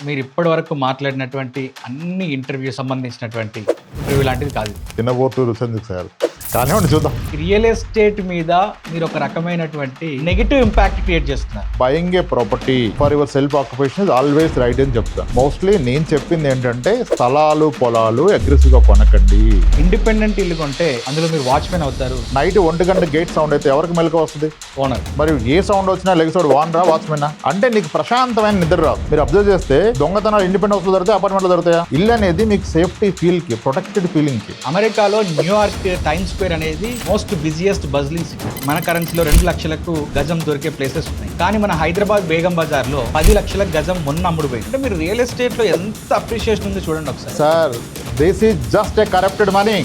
మీరు ఇప్పటి వరకు మాట్లాడినటువంటి అన్ని ఇంటర్వ్యూ సంబంధించినటువంటి ఇంటర్వ్యూ లాంటిది కాదు. తినబోతూ రుచెందుకు సార్ కానీ చూద్దాం. రియల్ ఎస్టేట్ మీద మీరు ఒక రకమైనటువంటి నెగిటివ్ ఇంపాక్ట్ క్రియేట్ చేస్తున్నారు. Buying A property for your self occupation is always right అని చెప్తాను. మోస్ట్లీ నేను చెప్పింది ఏంటంటే స్థలాలు పొలాలు అగ్రెసివ్ గా కొనకండి. ఇండిపెండెంట్ ఇల్లు కొంటే అందులో మీరు వాచ్మెన్ అవుతారు. నైట్ 1 గంట గేట్ సౌండ్ అయితే ఎవరికి మెలకు వస్తుంది? ఓనర్. మరి ఏ సౌండ్ వచ్చినా లెగసోడు వాన్ రా వాచ్మెన్ అంటే నీకు ప్రశాంతమైన నిద్ర రాదు. మీరు అబ్జర్వ్ చేస్తే దొంగతనాలు ఇండిపెండెంట్ హౌస్ లో దొరుకుతాయి, అపార్ట్మెంట్ లో దొరుకుతాయా? ఇల్లు అనేది మీకు సేఫ్టీ ఫీల్ కి, ప్రొటెక్టెడ్ ఫీలింగ్ కి. అమెరికాలో న్యూయార్క్ టైమ్స్ స్క్వేర్ అనేది మోస్ట్ బిజియెస్ట్ బజ్లింగ్ సిటీ. మన కరెన్సీలో 2 లక్షలకు గజం దొరికే ప్లేసెస్ ఉన్నాయి. కానీ మన హైదరాబాద్ బేగం బజార్ లో 10 లక్షలకు గజం మొన్న అమ్ముడు పోయింది. అంటే మీరు రియల్ ఎస్టేట్ లో ఎంత అప్రిషియేషన్ ఉంది చూడండి ఒకసారి. Sir this is just a corrupted money.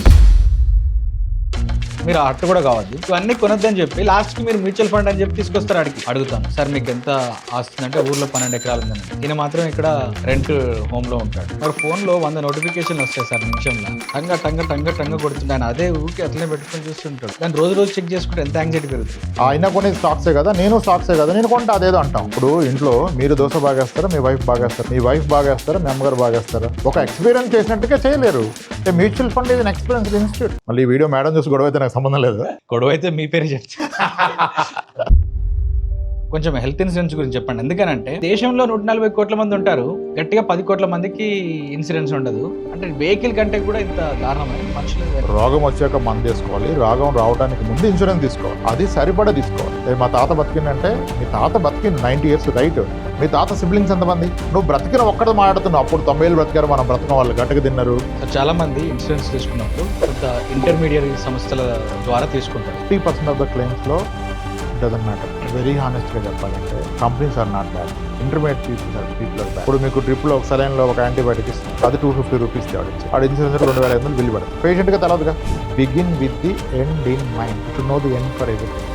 మీరు అట్టు కూడా కావద్దు, ఇవన్నీ కొనొద్దని చెప్పి లాస్ట్ కి మీరు మ్యూచువల్ ఫండ్ అని చెప్పి తీసుకొస్తారు. అడుగుతాను సార్ మీకు ఎంత ఆస్తుంది అంటే ఊర్లో 12 ఎకరాలు ఉందని. ఈయన మాత్రం ఇక్కడ రెంట్ హోమ్ లో ఉంటాడు. మరి ఫోన్ లో 100 నోటిఫికేషన్ వస్తాయి సార్ నిమిషంలో. టంగ టంగ టంగ టంగ కొడుతుంటాను. అదే ఊరికి అట్లనే పెట్టుకుని చూస్తుంటాడు. దాన్ని రోజు చెక్ చేసుకుంటే ఎంత యాంగ్జైటీ పెరుగుతుంది. ఆయన కొన్ని స్టాక్సే కదా, నేను స్టాక్సే కదా, నేను కొంటా అదేదో అంటాం. ఇప్పుడు ఇంట్లో మీరు దోశ బాగేస్తారా, మీ వైఫ్ బాగేస్తారా, మీ వైఫ్ బాగేస్తారా, మీ అమ్మగారు బాగేస్తారా? ఒక ఎక్స్పీరియన్స్ చేసినట్టుగా చేయలేరు. మ్యూచువల్ ఫండ్ ఇది ఎక్స్పీరియన్స్ ఇన్స్టిట్యూట్. మళ్ళీ ఈ వీడియో మేడం చూసి గొడవ అయితే నాకు సంబంధం లేదు. గొడవ అయితే మీ పేరు చెప్తా. కొంచెం హెల్త్ ఇన్సూరెన్స్ గురించి చెప్పండి. ఎందుకనంటే దేశంలో 140 కోట్ల మంది ఉంటారు, గట్టిగా 10 కోట్ల మందికి ఇన్సూరెన్స్ ఉండదు. అంటే వెహికల్ కంటే కూడా ఇంత దారుణమైన మనుషులు. రోగం వచ్చాక మందు తీసుకోవాలి, రోగం రావడానికి ముందు ఇన్సూరెన్స్ తీసుకోవాలి. అది సరిపడా తీసుకోవాలి. మా తాత బతికిందంటే, మీ తాత బతికింది 90 years రైట్. మీ తాత సిబ్లింగ్స్ ఎంతమంది? నువ్వు బ్రతికిన ఒక్కడే మాట్లాడుతున్నావు. అప్పుడు 90 ఏళ్ళు బ్రతికారు, మనం బ్రతకం వాళ్ళు గట్టకు తిన్నారు. చాలా మంది ఇన్సూరెన్స్ తీసుకున్నప్పుడు కొంత ఇంటర్మీడియట్ సంస్థల ద్వారా తీసుకుంటారు. 50% ఆఫ్ ద క్లెయిమ్స్ లో డజంట్ మ్యాటర్. వెరీ హానెస్ట్గా చెప్పాలంటే companies are not bad, intermediate peoples are bad. ఇప్పుడు మీకు ట్రిప్లో ఒక సలైన్లో ఒక యాంటీబయాటిక్ ఇస్తుంది, అది 250 రూపీస్ తేవచ్చు. ఆ ఇన్సూరెన్స్ 2500 బిల్ పడుతుంది. పేషెంట్గా తెలవదుగా. Begin with the end in mind, to know the end for everything.